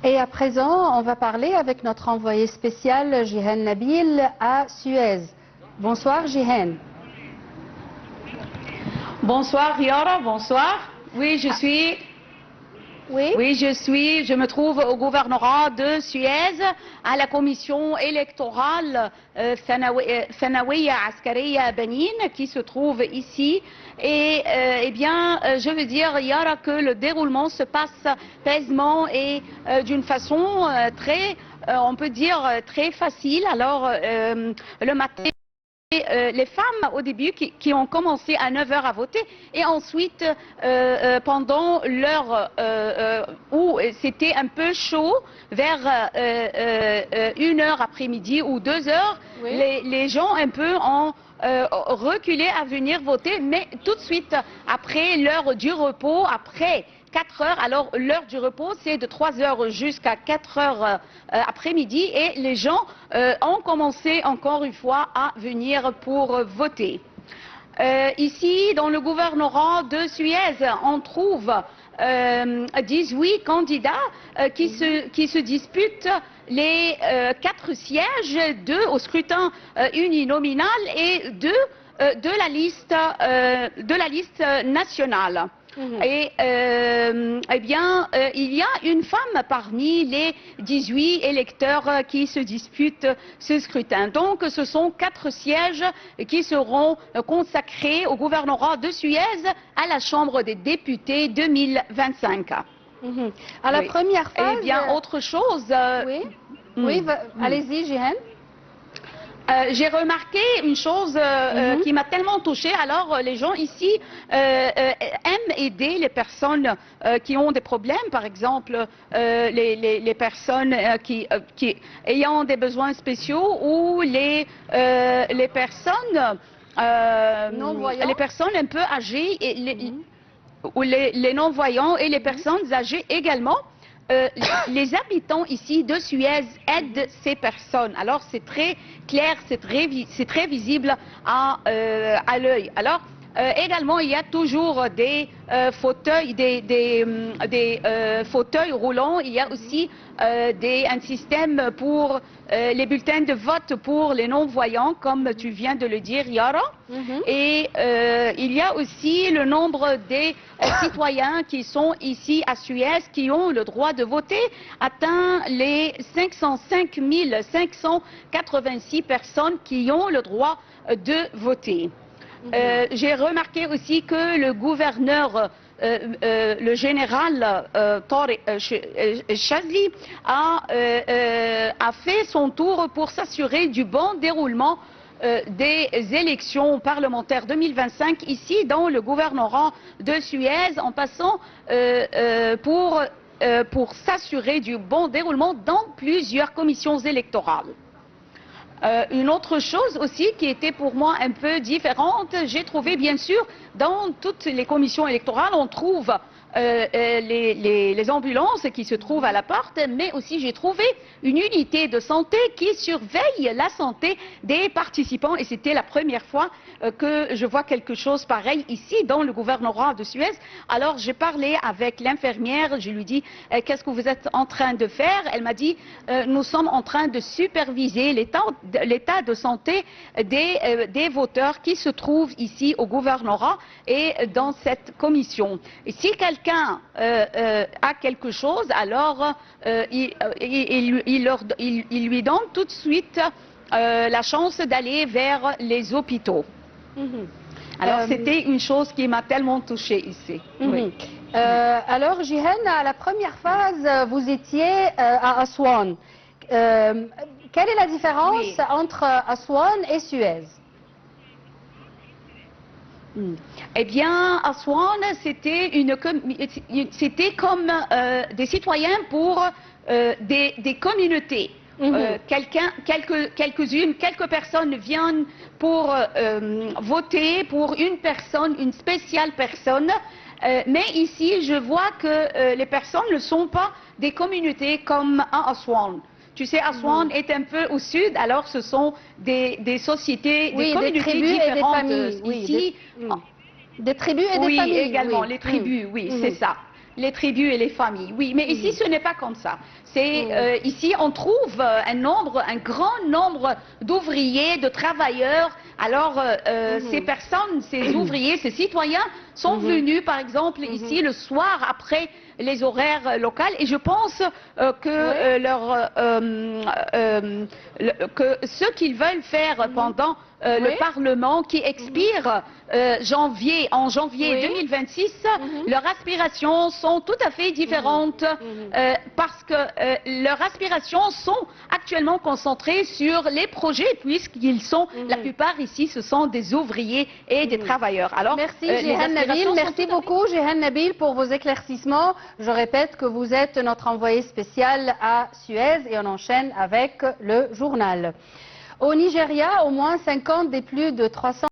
Et à présent, on va parler avec notre envoyé spécial Jihan Nabil à Suez. Bonsoir Jihan. Bonsoir Yara, bonsoir. Oui, je me trouve au gouvernorat de Suez, à la commission électorale Thanawiya Askariya Benin, qui se trouve ici. Et je veux dire, Yara, que le déroulement se passe paisiblement et d'une façon on peut dire, très facile. Alors, le matin, les femmes au début qui ont commencé à 9 h à voter et ensuite pendant l'heure où c'était un peu chaud, vers 1 h après-midi ou 2 h, les gens un peu ont reculé à venir voter, mais tout de suite après l'heure du repos, après 4 h, alors l'heure du repos c'est de 3 h jusqu'à 4 h après-midi et les gens ont commencé encore une fois à venir pour voter. Ici dans le gouvernorat de Suez on trouve 18 candidats qui se disputent les 4 sièges, 2 au scrutin uninominal et 2 de la liste nationale. Et il y a une femme parmi les 18 électeurs qui se disputent ce scrutin. Donc ce sont 4 sièges qui seront consacrés au gouvernorat de Suez à la Chambre des députés 2025. À la première phase... Eh bien, autre chose... allez-y Jihan. J'ai remarqué une chose qui m'a tellement touchée. Alors, les gens ici aiment aider les personnes qui ont des problèmes, par exemple les personnes qui ayant des besoins spéciaux ou les personnes un peu âgées, et ou les non-voyants et les personnes âgées également. Les habitants ici de Suez aident ces personnes. Alors c'est très clair, c'est très visible à l'œil. Alors également il y a toujours des fauteuils, des fauteuils roulants. Il y a aussi un système pour les bulletins de vote pour les non-voyants, comme tu viens de le dire, Yara. Et il y a aussi le nombre des citoyens qui sont ici à Suez, qui ont le droit de voter, atteint les 505 586 personnes qui ont le droit de voter. J'ai remarqué aussi que le gouverneur, le général Tariq Shazli a fait son tour pour s'assurer du bon déroulement des élections parlementaires 2025 ici dans le gouvernorat de Suez, en passant pour s'assurer du bon déroulement dans plusieurs commissions électorales. Une autre chose aussi qui était pour moi un peu différente, j'ai trouvé bien sûr dans toutes les commissions électorales, on trouve les ambulances qui se trouvent à la porte, mais aussi j'ai trouvé une unité de santé qui surveille la santé des participants et c'était la première fois que je vois quelque chose pareil ici dans le gouvernorat de Suez. Alors j'ai parlé avec l'infirmière, je lui dis qu'est-ce que vous êtes en train de faire? Elle m'a dit nous sommes en train de superviser l'état de santé des voteurs qui se trouvent ici au gouvernorat et dans cette commission. Et si quelqu'un a quelque chose, alors il lui donne tout de suite la chance d'aller vers les hôpitaux. Alors c'était une chose qui m'a tellement touchée ici. Alors Jihan, à la première phase, vous étiez à Aswan. Quelle est la différence entre Aswan et Suez? Eh bien, Aswan, c'était comme des citoyens pour des communautés. Quelques personnes viennent pour voter pour une personne, une spéciale personne. Mais ici, je vois que les personnes ne sont pas des communautés comme à Aswan. Tu sais, Aswan est un peu au sud, alors ce sont des sociétés, des communautés différentes. Des tribus et des familles. Oui, également, les tribus, c'est ça. les tribus et les familles. Oui, mais ici, ce n'est pas comme ça. Ici, on trouve un grand nombre d'ouvriers, de travailleurs. Alors, ces personnes, ces ouvriers, ces citoyens sont venus, par exemple, ici le soir après les horaires locaux, et je pense que ce qu'ils veulent faire pendant le Parlement qui expire en janvier 2026, leurs aspirations sont tout à fait différentes parce que leurs aspirations sont actuellement concentrées sur les projets puisqu'ils sont, la plupart ici, ce sont des ouvriers et des travailleurs. Alors, merci Jihan Nabil, merci beaucoup Jihan Nabil pour vos éclaircissements. Je répète que vous êtes notre envoyé spécial à Suez et on enchaîne avec le journal. Au Nigeria, au moins 50 des plus de 300